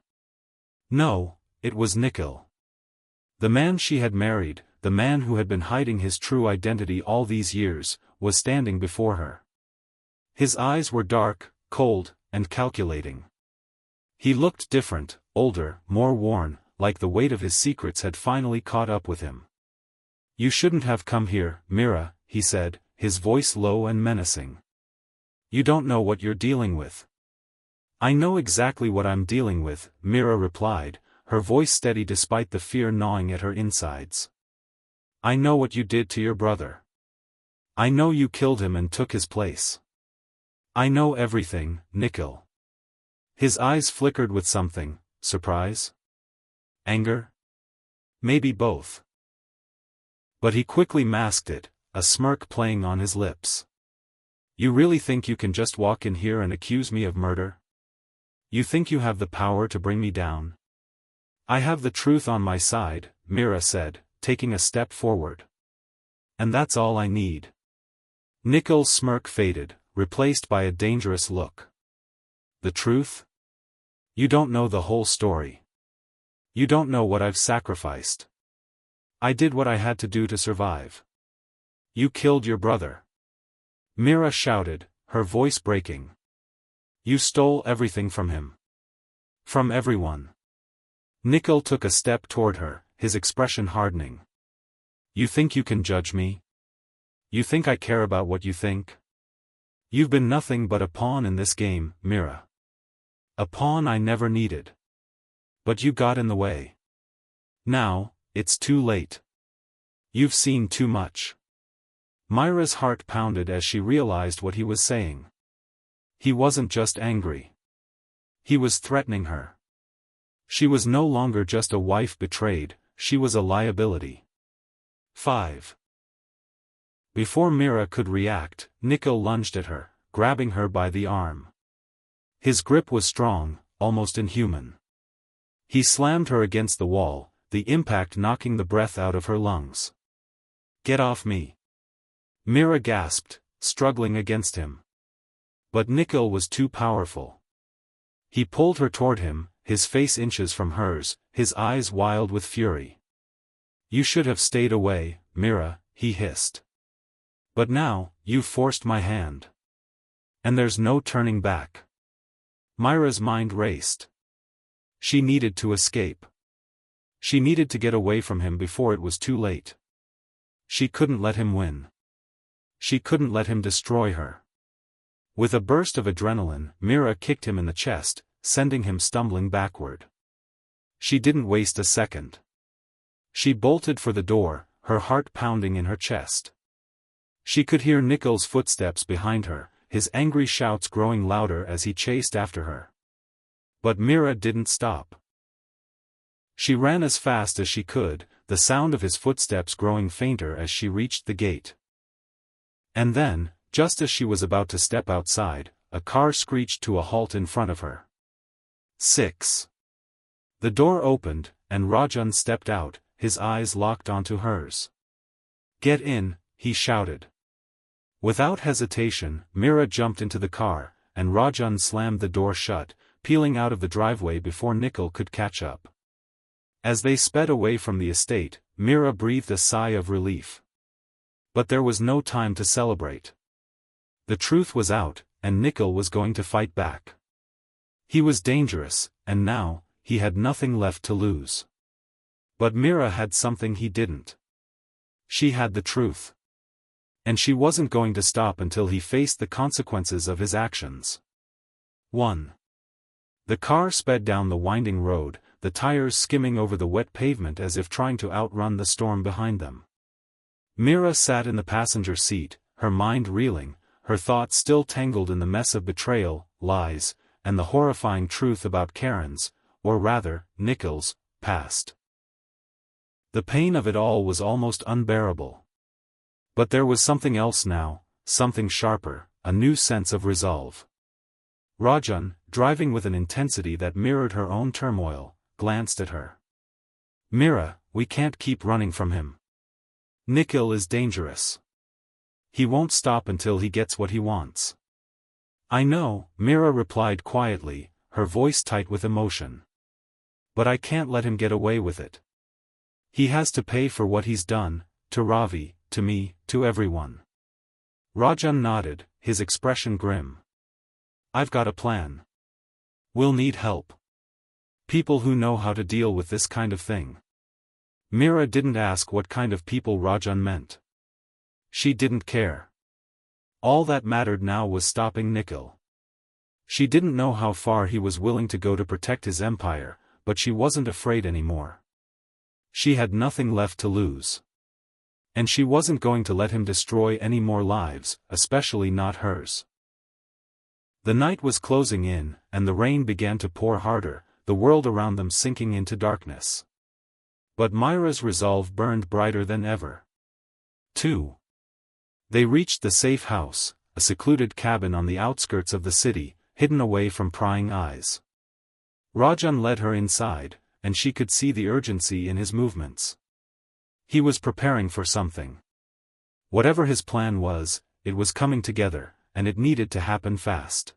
No, it was Nickel. The man she had married, the man who had been hiding his true identity all these years, was standing before her. His eyes were dark, cold, and calculating. He looked different, older, more worn, like the weight of his secrets had finally caught up with him. "You shouldn't have come here, Mira," he said, his voice low and menacing. "You don't know what you're dealing with." "I know exactly what I'm dealing with," Mira replied, her voice steady despite the fear gnawing at her insides. "I know what you did to your brother. I know you killed him and took his place. I know everything, Nikhil." His eyes flickered with something: surprise? Anger? Maybe both. But he quickly masked it, a smirk playing on his lips. "You really think you can just walk in here and accuse me of murder? You think you have the power to bring me down?" "I have the truth on my side," Mira said, taking a step forward. "And that's all I need." Nikhil's smirk faded, replaced by a dangerous look. "The truth? You don't know the whole story. You don't know what I've sacrificed. I did what I had to do to survive. You killed your brother." Mira shouted, her voice breaking. "You stole everything from him. From everyone." Nikhil took a step toward her, his expression hardening. "You think you can judge me? You think I care about what you think? You've been nothing but a pawn in this game, Mira. A pawn I never needed. But you got in the way. Now, it's too late. You've seen too much." Myra's heart pounded as she realized what he was saying. He wasn't just angry. He was threatening her. She was no longer just a wife betrayed, she was a liability. 5. Before Mira could react, Nikhil lunged at her, grabbing her by the arm. His grip was strong, almost inhuman. He slammed her against the wall, the impact knocking the breath out of her lungs. "Get off me!" Mira gasped, struggling against him. But Nikhil was too powerful. He pulled her toward him, his face inches from hers, his eyes wild with fury. "You should have stayed away, Mira," he hissed. "But now, you've forced my hand. And there's no turning back." Myra's mind raced. She needed to escape. She needed to get away from him before it was too late. She couldn't let him win. She couldn't let him destroy her. With a burst of adrenaline, Mira kicked him in the chest, sending him stumbling backward. She didn't waste a second. She bolted for the door, her heart pounding in her chest. She could hear Nikhil's footsteps behind her, his angry shouts growing louder as he chased after her. But Mira didn't stop. She ran as fast as she could, the sound of his footsteps growing fainter as she reached the gate. And then, just as she was about to step outside, a car screeched to a halt in front of her. 6. The door opened, and Rajan stepped out, his eyes locked onto hers. "Get in," he shouted. Without hesitation, Mira jumped into the car, and Rajan slammed the door shut, peeling out of the driveway before Nikhil could catch up. As they sped away from the estate, Mira breathed a sigh of relief. But there was no time to celebrate. The truth was out, and Nikhil was going to fight back. He was dangerous, and now, he had nothing left to lose. But Mira had something he didn't. She had the truth. And she wasn't going to stop until he faced the consequences of his actions. 1. The car sped down the winding road, the tires skimming over the wet pavement as if trying to outrun the storm behind them. Mira sat in the passenger seat, her mind reeling, her thoughts still tangled in the mess of betrayal, lies, and the horrifying truth about Karen's, or rather, Nikhil's, past. The pain of it all was almost unbearable. But there was something else now, something sharper, a new sense of resolve. Rajan, driving with an intensity that mirrored her own turmoil, glanced at her. "Mira, we can't keep running from him. Nikhil is dangerous. He won't stop until he gets what he wants." "I know," Mira replied quietly, her voice tight with emotion. "But I can't let him get away with it. He has to pay for what he's done, to Ravi, to me, to everyone." Rajan nodded, his expression grim. "I've got a plan. We'll need help." People who know how to deal with this kind of thing. Mira didn't ask what kind of people Rajan meant. She didn't care. All that mattered now was stopping Nikhil. She didn't know how far he was willing to go to protect his empire, but she wasn't afraid anymore. She had nothing left to lose. And she wasn't going to let him destroy any more lives, especially not hers. The night was closing in, and the rain began to pour harder, the world around them sinking into darkness. But Myra's resolve burned brighter than ever. 2. They reached the safe house, a secluded cabin on the outskirts of the city, hidden away from prying eyes. Rajan led her inside, and she could see the urgency in his movements. He was preparing for something. Whatever his plan was, it was coming together, and it needed to happen fast.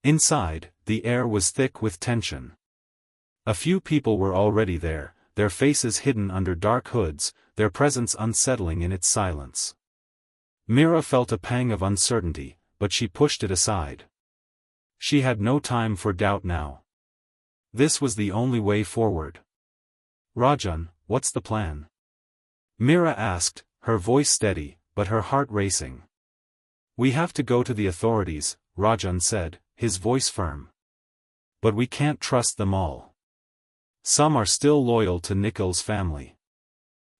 Inside, the air was thick with tension. A few people were already there, their faces hidden under dark hoods, their presence unsettling in its silence. Mira felt a pang of uncertainty, but she pushed it aside. She had no time for doubt now. This was the only way forward. Rajan, what's the plan? Mira asked, her voice steady, but her heart racing. We have to go to the authorities, Rajan said, his voice firm. But we can't trust them all. Some are still loyal to Nikhil's family.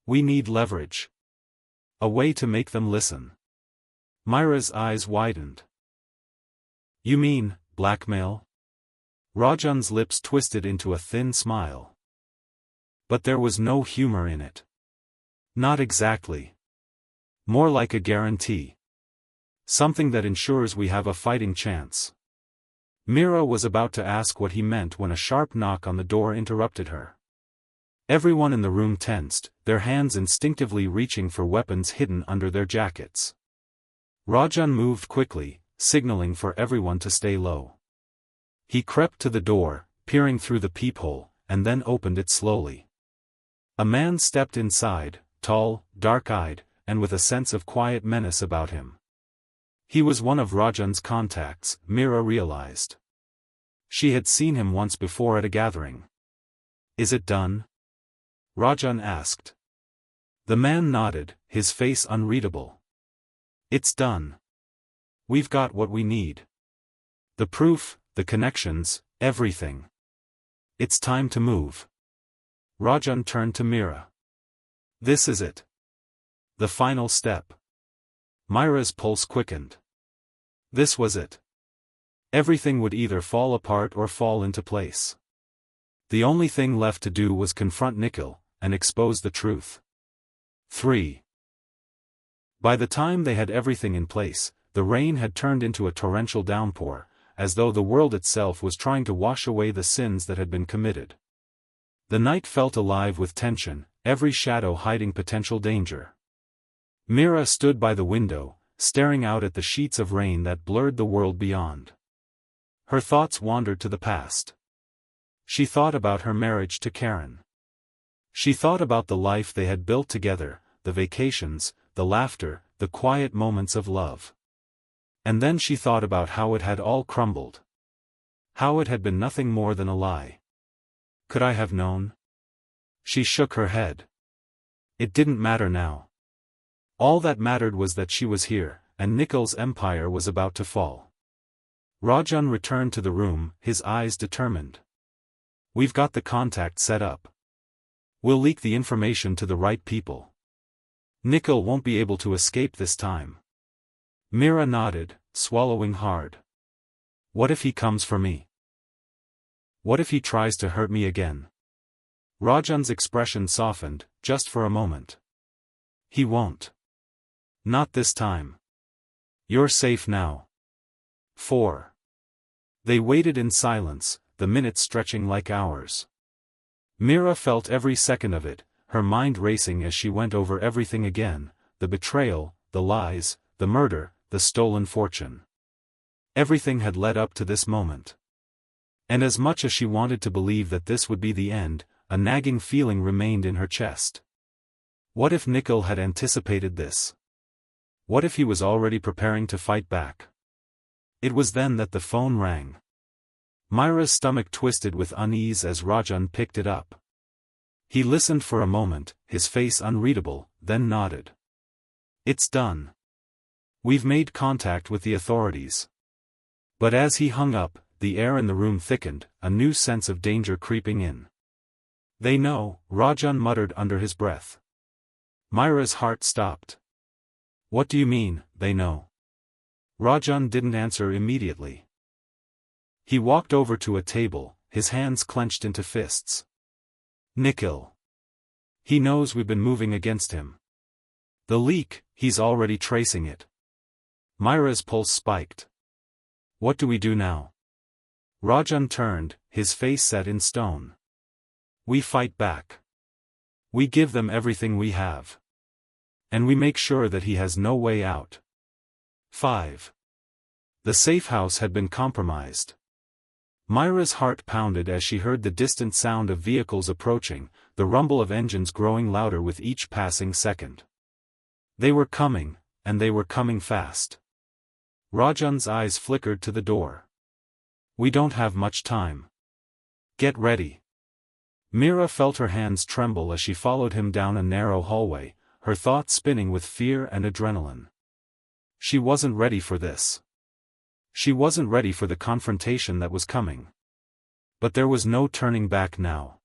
We need leverage. A way to make them listen. Myra's eyes widened. You mean, blackmail? Rajan's lips twisted into a thin smile. But there was no humor in it. Not exactly. More like a guarantee. Something that ensures we have a fighting chance. Mira was about to ask what he meant when a sharp knock on the door interrupted her. Everyone in the room tensed, their hands instinctively reaching for weapons hidden under their jackets. Rajan moved quickly, signaling for everyone to stay low. He crept to the door, peering through the peephole, and then opened it slowly. A man stepped inside, tall, dark-eyed, and with a sense of quiet menace about him. He was one of Rajan's contacts, Mira realized. She had seen him once before at a gathering. Is it done? Rajan asked. The man nodded, his face unreadable. It's done. We've got what we need. The proof, the connections, everything. It's time to move. Rajan turned to Mira. This is it. The final step. Myra's pulse quickened. This was it. Everything would either fall apart or fall into place. The only thing left to do was confront Nikhil, and expose the truth. 3. By the time they had everything in place, the rain had turned into a torrential downpour, as though the world itself was trying to wash away the sins that had been committed. The night felt alive with tension, every shadow hiding potential danger. Mira stood by the window, staring out at the sheets of rain that blurred the world beyond. Her thoughts wandered to the past. She thought about her marriage to Karen. She thought about the life they had built together, the vacations, the laughter, the quiet moments of love. And then she thought about how it had all crumbled. How it had been nothing more than a lie. Could I have known? She shook her head. It didn't matter now. All that mattered was that she was here, and Nikhil's empire was about to fall. Rajan returned to the room, his eyes determined. We've got the contact set up. We'll leak the information to the right people. Nikhil won't be able to escape this time. Mira nodded, swallowing hard. What if he comes for me? What if he tries to hurt me again? Rajan's expression softened, just for a moment. He won't. Not this time. You're safe now. 4. They waited in silence, the minutes stretching like hours. Mira felt every second of it, her mind racing as she went over everything again, the betrayal, the lies, the murder, the stolen fortune. Everything had led up to this moment. And as much as she wanted to believe that this would be the end, a nagging feeling remained in her chest. What if Nikhil had anticipated this? What if he was already preparing to fight back? It was then that the phone rang. Myra's stomach twisted with unease as Rajan picked it up. He listened for a moment, his face unreadable, then nodded. "It's done. We've made contact with the authorities." But as he hung up, the air in the room thickened, a new sense of danger creeping in. "They know," Rajan muttered under his breath. Myra's heart stopped. "What do you mean, they know?" Rajan didn't answer immediately. He walked over to a table, his hands clenched into fists. "Nikhil. He knows we've been moving against him. The leak, he's already tracing it." Myra's pulse spiked. "What do we do now?" Rajan turned, his face set in stone. "We fight back. We give them everything we have. And we make sure that he has no way out." 5. The safe house had been compromised. Myra's heart pounded as she heard the distant sound of vehicles approaching, the rumble of engines growing louder with each passing second. They were coming, and they were coming fast. Rajan's eyes flickered to the door. "We don't have much time. Get ready." Mira felt her hands tremble as she followed him down a narrow hallway, her thoughts spinning with fear and adrenaline. She wasn't ready for this. She wasn't ready for the confrontation that was coming. But there was no turning back now.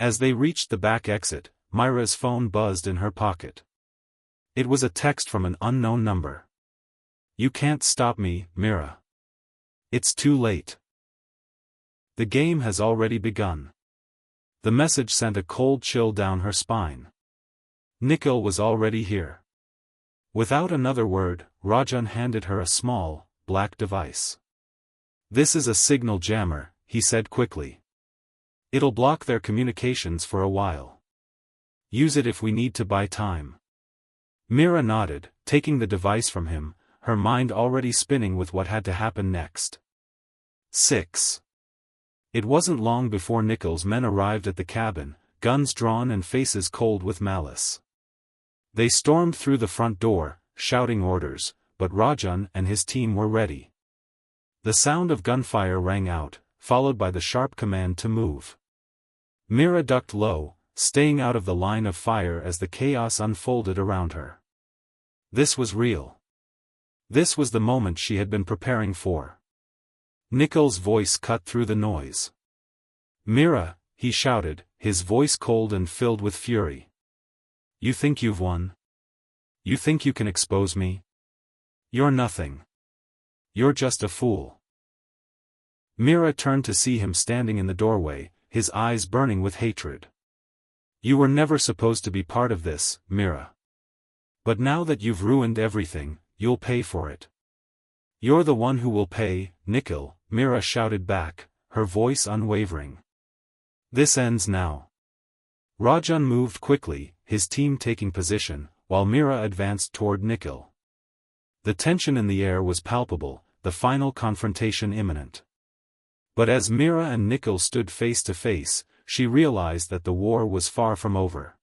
As they reached the back exit, Myra's phone buzzed in her pocket. It was a text from an unknown number. "You can't stop me, Mira. It's too late. The game has already begun." The message sent a cold chill down her spine. Nikhil was already here. Without another word, Rajan handed her a small, black device. "This is a signal jammer," he said quickly. "It'll block their communications for a while. Use it if we need to buy time." Mira nodded, taking the device from him, her mind already spinning with what had to happen next. 6. It wasn't long before Nikhil's men arrived at the cabin, guns drawn and faces cold with malice. They stormed through the front door, shouting orders, but Rajan and his team were ready. The sound of gunfire rang out, followed by the sharp command to move. Mira ducked low, staying out of the line of fire as the chaos unfolded around her. This was real. This was the moment she had been preparing for. Nikhil's voice cut through the noise. "Mira," he shouted, his voice cold and filled with fury. "You think you've won? You think you can expose me? You're nothing. You're just a fool." Mira turned to see him standing in the doorway, his eyes burning with hatred. "You were never supposed to be part of this, Mira. But now that you've ruined everything, you'll pay for it." "You're the one who will pay, Nikhil," Mira shouted back, her voice unwavering. "This ends now." Rajan moved quickly, his team taking position, while Mira advanced toward Nikhil. The tension in the air was palpable, the final confrontation imminent. But as Mira and Nikhil stood face to face, she realized that the war was far from over.